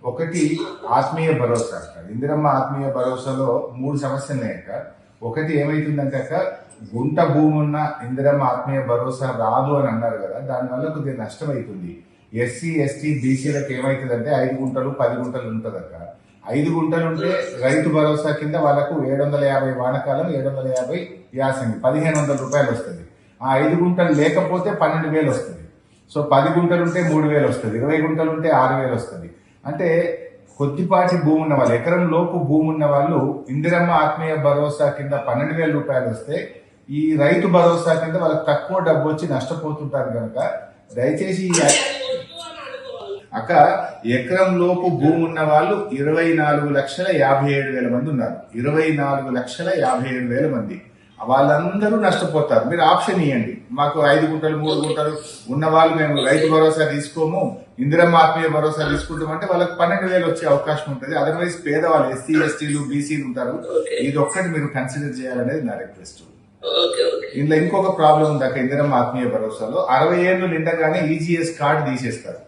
ఒకటి ఆత్మీయ భరోసా అక్క. ఇందిరమ్మ ఆత్మీయ భరోసాలో 3 సమస్యలు ఉన్నాయి అక్క. ఒకటి ఏమైతుందంటే అక్క, గుంట భూమి ఉన్న ఇందిరమ్మ ఆత్మీయ భరోసా రాదు అని అన్నారు కదా, దానివల్ల కొద్దిగా నష్టం అవుతుంది. ఎస్సీ ఎస్టీ బీసీలకు ఏమైతుందంటే 5 గుంటలు 10 గుంటలు ఉంటుంది అక్క. 5 గుంటలు ఉంటే రైతు భరోసా కింద వాళ్ళకు 750 వానకాలం, 750 యాసంగి 1500 రూపాయలు వస్తుంది. ఆ 5 గుంటలు లేకపోతే 12,000 వస్తుంది. సో 10 గుంటలు ఉంటే 3,000 వస్తుంది, 20 గుంటలు ఉంటే 6,000 వస్తుంది. అంటే కొద్దిపాటి భూమి ఉన్న వాళ్ళు, ఎకరం లోపు భూమి ఉన్న వాళ్ళు ఇందిరమ్మ ఆత్మీయ భరోసా కింద 12,000 రూపాయలు వస్తే ఈ రైతు భరోసా కింద వాళ్ళకి తక్కువ డబ్బు వచ్చి నష్టపోతుంటారు కనుక దయచేసి అక్క, ఎకరం లోపు భూమి ఉన్న వాళ్ళు 24,57,000 మంది ఉన్నారు. 24,57,000 మంది వాళ్ళందరూ నష్టపోతారు. మీరు ఆప్షన్ ఇవ్వండి, మాకు 5 గుంటలు 3 గుంటలు ఉన్న వాళ్ళు మేము రైతు భరోసా తీసుకోము, ఇందిరమ్మ ఆత్మీయ భరోసా తీసుకుంటామంటే వాళ్ళకి 12,000 వచ్చే అవకాశం ఉంటుంది. అదర్వైజ్ పేదవాళ్ళు ఎస్సీ ఎస్టీలు బీసీలు ఉంటారు. ఇది ఒక్కటి మీరు కన్సిడర్ చేయాలనేది నా రిక్వెస్ట్. ఇందులో ఇంకొక ప్రాబ్లం ఉంది అక్క, ఇందిరమ్మ ఆత్మీయ భరోసాలో 60 ఏళ్ళు నిండగానే ఈజీఎస్ కార్డు తీసేస్తారు.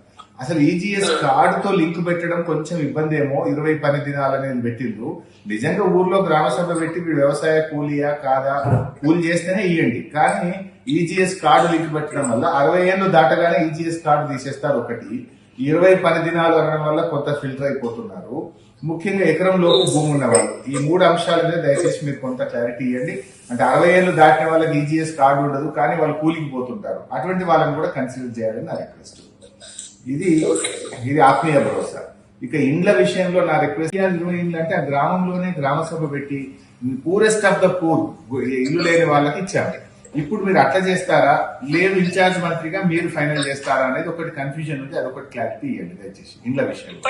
అసలు ఈజీఎస్ కార్డుతో లింక్ పెట్టడం కొంచెం ఇబ్బంది ఏమో. 20 పని దినాలు అనేది పెట్టిండ్రు. నిజంగా ఊర్లో గ్రామ సభ పెట్టి మీరు వ్యవసాయ కూలియా కాదా, కూలి చేస్తేనే ఇవ్వండి. కానీ ఈజీఎస్ కార్డు లింక్ పెట్టడం వల్ల 60 ఏళ్ళు దాటగానే ఈజీఎస్ కార్డు తీసేస్తారు. ఒకటి 20 పని దినాలు అనడం వల్ల కొంత ఫిల్టర్ అయిపోతున్నారు. ముఖ్యంగా ఎకరం లోపు భూమి ఉన్న వాళ్ళు. ఈ 3 అంశాల మీద దయచేసి మీరు కొంత క్లారిటీ ఇవ్వండి. అంటే 60 ఏళ్ళు దాటిన వాళ్ళకి ఈజీఎస్ కార్డు ఉండదు, కానీ వాళ్ళు కూలికి పోతుంటారు. అటువంటి వాళ్ళని కూడా కన్సిడర్ చేయాలని నా రిక్వెస్ట్. ఇది ఆత్మీయ భరోసా. ఇక ఇండ్ల విషయంలో నా రిక్వెస్ట్, ఇండ్లు అంటే ఆ గ్రామంలోనే గ్రామ సభ పెట్టి పూరెస్ట్ ఆఫ్ ద పూర్ ఇల్లు లేని వాళ్ళకి ఇచ్చాము. ఇప్పుడు మీరు అట్లా చేస్తారా, లేదు ఇన్ఛార్జ్ మంత్రిగా మీరు ఫైనల్ చేస్తారా అనేది ఒకటి కన్ఫ్యూజన్ ఉంది. అదొకటి క్లారిటీ ఇవ్వండి దయచేసి ఇండ్ల విషయంలో.